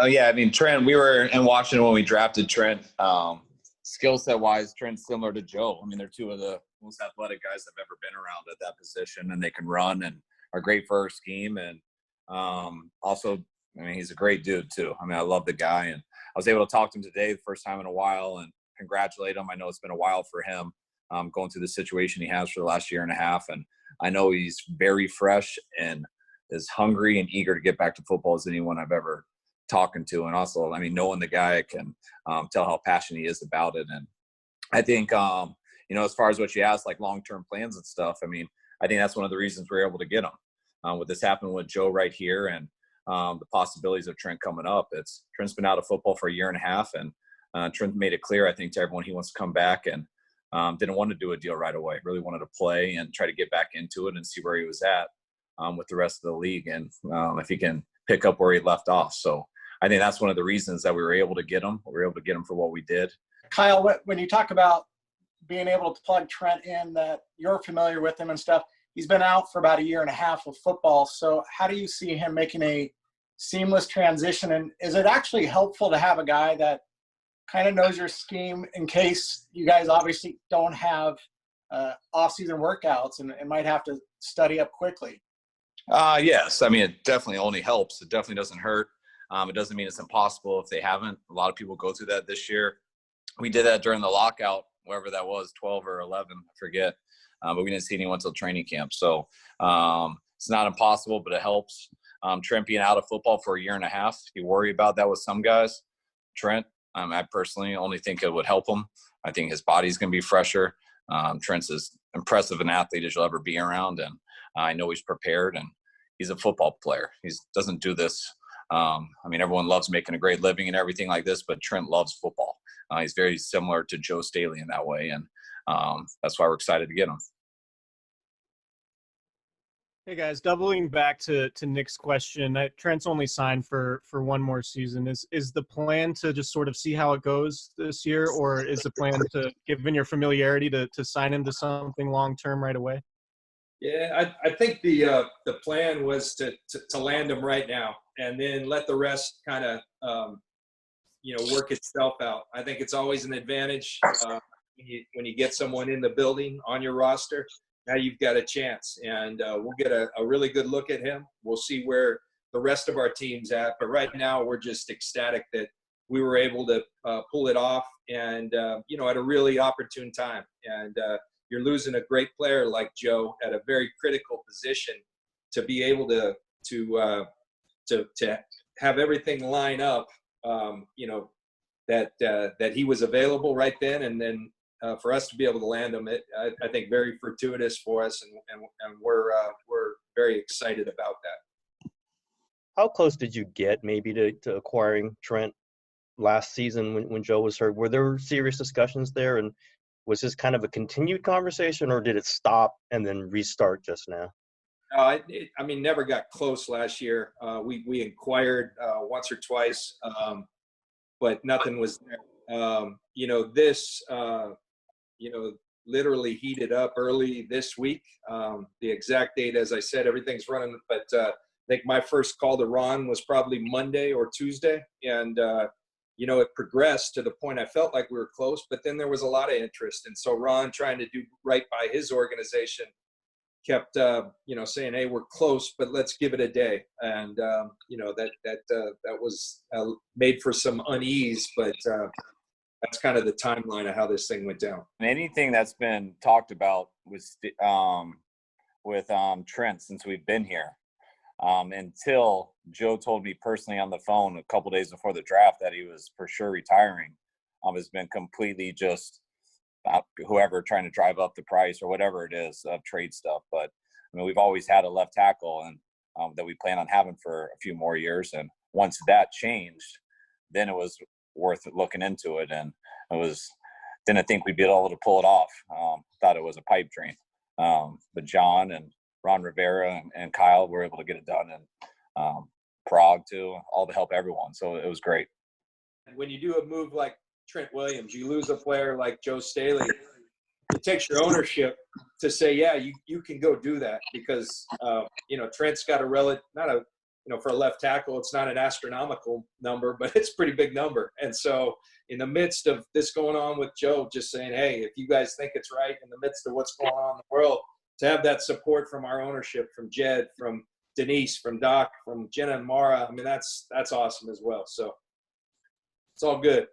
Yeah, I mean, Trent, we were in Washington when we drafted Trent. Skill set wise, Trent's similar to Joe. I mean, they're two of the most athletic guys I've ever been around at that position, and they can run and are great for our scheme. And also, I mean, he's a great dude too. I mean, I love the guy, and I was able to talk to him today the first time in a while and congratulate him. I know it's been a while for him going through the situation he has for the last year and a half, and I know he's very fresh and as hungry and eager to get back to football as anyone I've ever talking to. And also, I mean, knowing the guy, I can tell how passionate he is about it. And I think, as far as what you asked, like long-term plans and stuff, I mean, I think that's one of the reasons we were able to get him. With this happening with Joe right here and the possibilities of Trent coming up, Trent's been out of football for a year and a half, and Trent made it clear, I think, to everyone he wants to come back and didn't want to do a deal right away. Really wanted to play and try to get back into it and see where he was at with the rest of the league and if he can pick up where he left off. So I think that's one of the reasons that we were able to get him. We were able to get him for what we did. Kyle, when you talk about being able to plug Trent in, that you're familiar with him and stuff, he's been out for about a year and a half of football. So how do you see him making a seamless transition? And is it actually helpful to have a guy that kind of knows your scheme in case you guys obviously don't have off-season workouts and might have to study up quickly? Yes. I mean, it definitely only helps. It definitely doesn't hurt. It doesn't mean it's impossible if they haven't. A lot of people go through that this year. We did that during the lockout, wherever that was, 12 or 11, I forget. But we didn't see anyone until training camp. So it's not impossible, but it helps. Trent being out of football for a year and a half, you worry about that with some guys. Trent, I personally only think it would help him. I think his body's going to be fresher. Trent's as impressive an athlete as you'll ever be around, and I know he's prepared, and he's a football player. He doesn't do this. I mean, everyone loves making a great living and everything like this, but Trent loves football. He's very similar to Joe Staley in that way, and that's why we're excited to get him. Hey guys, doubling back to Nick's question, Trent's only signed for one more season. Is the plan to just sort of see how it goes this year, or is the plan to, given your familiarity, to sign him to something long term right away? Yeah, I think the plan was to land him right now and then let the rest kind of work itself out. I think it's always an advantage when you get someone in the building on your roster. Now you've got a chance, and we'll get a really good look at him. We'll see where the rest of our team's at, but right now we're just ecstatic that we were able to pull it off, and at a really opportune time. And you're losing a great player like Joe at a very critical position to be able to have everything line up. That he was available right then, and then for us to be able to land him, I think very fortuitous for us, and we're very excited about that. How close did you get maybe to acquiring Trent last season when Joe was hurt? Were there serious discussions there, and was this kind of a continued conversation, or did it stop and then restart just now? Never got close last year. We inquired once or twice, but nothing was there. This literally heated up early this week. The exact date, as I said, everything's running, but I think my first call to Ron was probably Monday or Tuesday, and it progressed to the point I felt like we were close, but then there was a lot of interest, and so Ron, trying to do right by his organization, kept saying, hey, we're close, but let's give it a day. And that was made for some unease, but that's kind of the timeline of how this thing went down. Anything that's been talked about with Trent since we've been here, until Joe told me personally on the phone a couple days before the draft that he was for sure retiring, has been completely just whoever trying to drive up the price or whatever it is of trade stuff. But I mean, we've always had a left tackle and that we plan on having for a few more years. And once that changed, then it was worth looking into it. And didn't think we'd be able to pull it off. Thought it was a pipe dream. But John and Ron Rivera and Kyle were able to get it done, and Prague too, all to help everyone. So it was great. And when you do a move like Trent Williams, you lose a player like Joe Staley, it takes your ownership to say, yeah, you can go do that, because Trent's got not a for a left tackle, it's not an astronomical number, but it's a pretty big number. And so in the midst of this going on with Joe, just saying, hey, if you guys think it's right in the midst of what's going on in the world, to have that support from our ownership, from Jed, from Denise, from Doc, from Jenna and Mara, I mean, that's awesome as well. So it's all good.